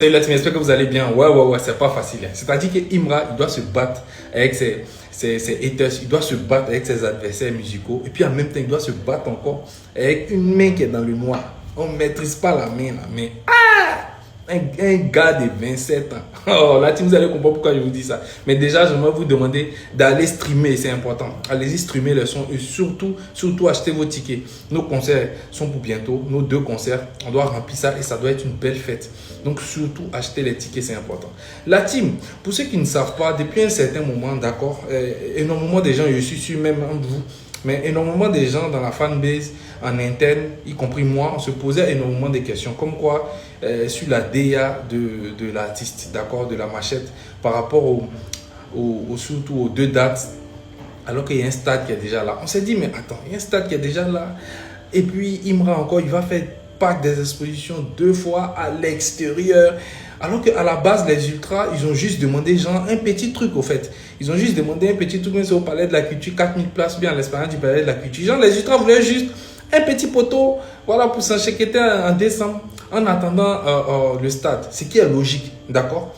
Salut la team, j'espère que vous allez bien. Ouais, c'est pas facile. C'est-à-dire que Imra, il doit se battre avec ses haters, il doit se battre avec ses adversaires musicaux. Et puis en même temps, il doit se battre encore avec une main qui est dans le noir. On ne maîtrise pas la main là, mais un gars de 27 ans. Oh, la team, vous allez comprendre pourquoi je vous dis ça. Mais déjà, j'aimerais vous demander d'aller streamer, c'est important. Allez-y streamer le son et surtout acheter vos tickets. Nos concerts sont pour bientôt, nos 2 concerts. On doit remplir ça et ça doit être une belle fête. Donc surtout, acheter les tickets, c'est important. La team, pour ceux qui ne savent pas, depuis un certain moment, d'accord, énormément de gens, je suis sûr même entre vous, mais énormément de gens dans la fanbase, en interne, y compris moi, on se posait énormément de questions. Comme quoi, sur la DA de l'artiste, d'accord, de la machette, par rapport surtout aux 2 dates, alors qu'il y a un stade qui est déjà là. On s'est dit, mais attends, il y a un stade qui est déjà là. Et puis, Imra encore, il va faire Parc des Expositions 2 fois à l'extérieur. Alors qu'à la base, les ultras, ils ont juste demandé genre un petit truc au fait. Ils ont juste demandé un petit truc, mais c'est au Palais de la Culture, 4000 places, bien à l'esplanade du Palais de la Culture. Genre, les ultras voulaient juste un petit poteau, voilà, pour s'enchaîner en décembre, en attendant le stade. Ce qui est logique, d'accord?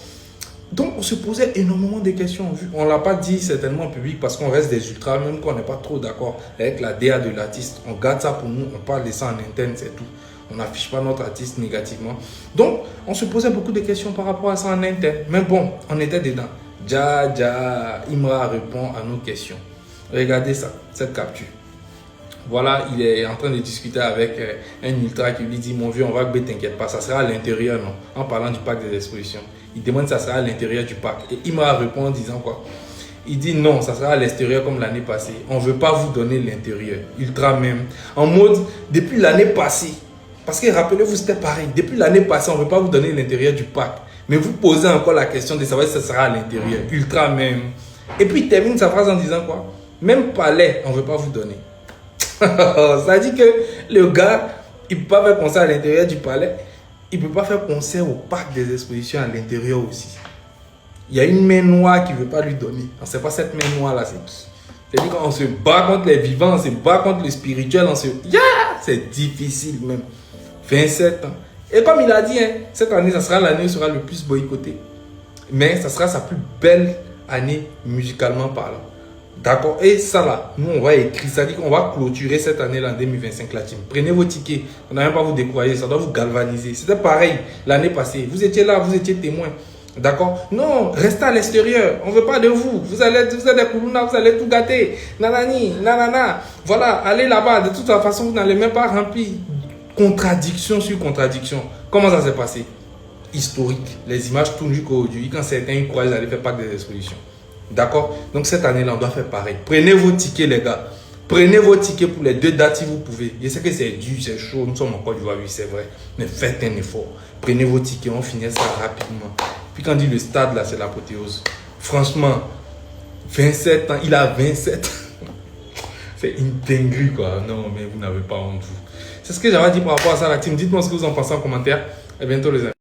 Donc, on se posait énormément de questions. On ne l'a pas dit certainement en public parce qu'on reste des ultras, même quand on n'est pas trop d'accord avec la DA de l'artiste. On garde ça pour nous, on parle de ça en interne, c'est tout. On n'affiche pas notre artiste négativement. Donc, on se posait beaucoup de questions par rapport à ça en interne. Mais bon, on était dedans. Imra répond à nos questions. Regardez ça, cette capture. Voilà, il est en train de discuter avec un ultra qui lui dit, mon vieux, on va que t'inquiète pas, ça sera à l'intérieur, non? En parlant du parc des expositions. Il demande si ça sera à l'intérieur du parc. Et Imra répond en disant quoi? Il dit non, ça sera à l'extérieur comme l'année passée. On ne veut pas vous donner l'intérieur. Ultra même. En mode, depuis l'année passée, parce que rappelez-vous, c'était pareil. Depuis l'année passée, on ne veut pas vous donner l'intérieur du parc. Mais vous posez encore la question de savoir si ça sera à l'intérieur. Ultra même. Et puis il termine sa phrase en disant quoi? Même palais, on ne veut pas vous donner. Ça dit que le gars, il ne peut pas faire concert à l'intérieur du palais. Il ne peut pas faire concert au parc des expositions à l'intérieur aussi. Il y a une main noire qui ne veut pas lui donner. On ne sait pas cette main noire là, c'est qui. C'est-à-dire qu'on se bat contre les vivants, on se bat contre le spirituel, c'est difficile même. 27 ans. Et comme il a dit, cette année, ça sera l'année où il sera le plus boycotté. Mais ça sera sa plus belle année musicalement parlant. D'accord? Et ça là, nous on va écrire, ça dit qu'on va clôturer cette année-là en 2025 la team. Prenez vos tickets, on n'a même pas vous décourager, ça doit vous galvaniser. C'était pareil l'année passée. Vous étiez là, vous étiez témoin. D'accord? Non, restez à l'extérieur. On ne veut pas de vous. Vous êtes des koulouna, vous allez tout gâter. Nanani, nanana. Voilà, allez là-bas. De toute façon, vous n'allez même pas remplir. Contradiction sur contradiction. Comment ça s'est passé? Historique. Les images tournent jusqu'aujourd'hui. Quand certains croient qu'ils allaient faire Parc des Expositions. D'accord? Donc cette année-là, on doit faire pareil. Prenez vos tickets, les gars. Prenez vos tickets pour les 2 dates si vous pouvez. Je sais que c'est dur, c'est chaud. Nous sommes en Côte d'Ivoire, oui, c'est vrai. Mais faites un effort. Prenez vos tickets, on finit ça rapidement. Puis quand on dit le stade, là, c'est l'apothéose. Franchement, 27 ans, il a 27 ans. C'est une dinguerie, quoi. Non, mais vous n'avez pas honte, vous. C'est ce que j'avais dit par rapport à ça, la team. Dites-moi ce que vous en pensez en commentaire. À bientôt, les amis.